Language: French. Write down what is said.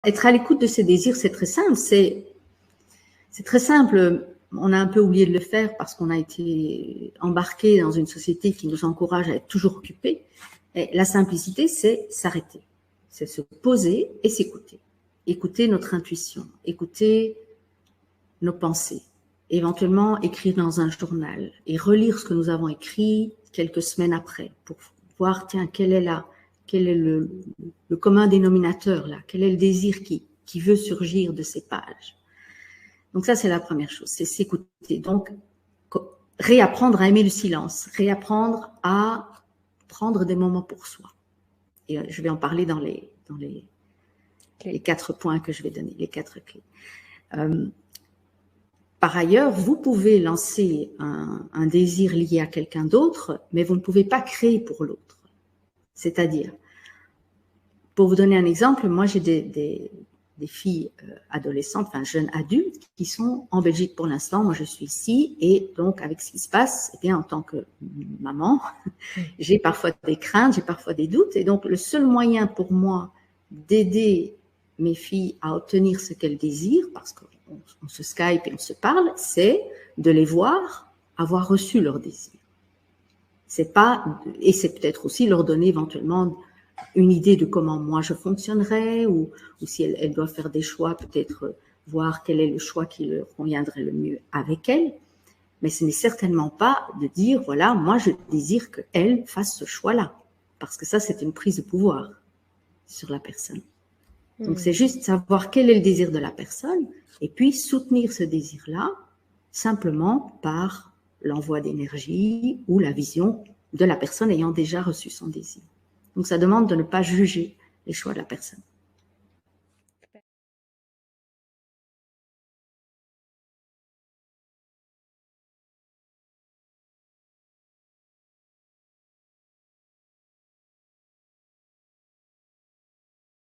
être à l'écoute de ses désirs, c'est très simple. C'est très simple. On a un peu oublié de le faire parce qu'on a été embarqué dans une société qui nous encourage à être toujours occupé. Et la simplicité, c'est s'arrêter. C'est se poser et s'écouter. Écouter notre intuition, écouter nos pensées, éventuellement écrire dans un journal et relire ce que nous avons écrit quelques semaines après pour voir, tiens, quel est le commun dénominateur là, quel est le désir qui veut surgir de ces pages. Donc ça, c'est la première chose, c'est s'écouter. Donc, réapprendre à aimer le silence, réapprendre à prendre des moments pour soi. Et je vais en parler dans les 4 points que je vais donner, les 4 clés. Par ailleurs, vous pouvez lancer un désir lié à quelqu'un d'autre, mais vous ne pouvez pas créer pour l'autre. C'est-à-dire, pour vous donner un exemple, moi j'ai des filles adolescentes, enfin jeunes adultes, qui sont en Belgique pour l'instant. Moi je suis ici et donc avec ce qui se passe, eh bien en tant que maman, j'ai parfois des craintes, j'ai parfois des doutes. Et donc le seul moyen pour moi d'aider mes filles à obtenir ce qu'elles désirent, parce qu'on se Skype et on se parle, c'est de les voir avoir reçu leur désir. C'est pas, et c'est peut-être aussi leur donner éventuellement une idée de comment moi je fonctionnerais, ou si elles doivent faire des choix, peut-être voir quel est le choix qui leur conviendrait le mieux avec elles. Mais ce n'est certainement pas de dire, voilà, moi je désire qu'elle fasse ce choix-là. Parce que ça, c'est une prise de pouvoir sur la personne. Donc c'est juste savoir quel est le désir de la personne, et puis soutenir ce désir-là simplement par l'envoi d'énergie ou la vision de la personne ayant déjà reçu son désir. Donc ça demande de ne pas juger les choix de la personne.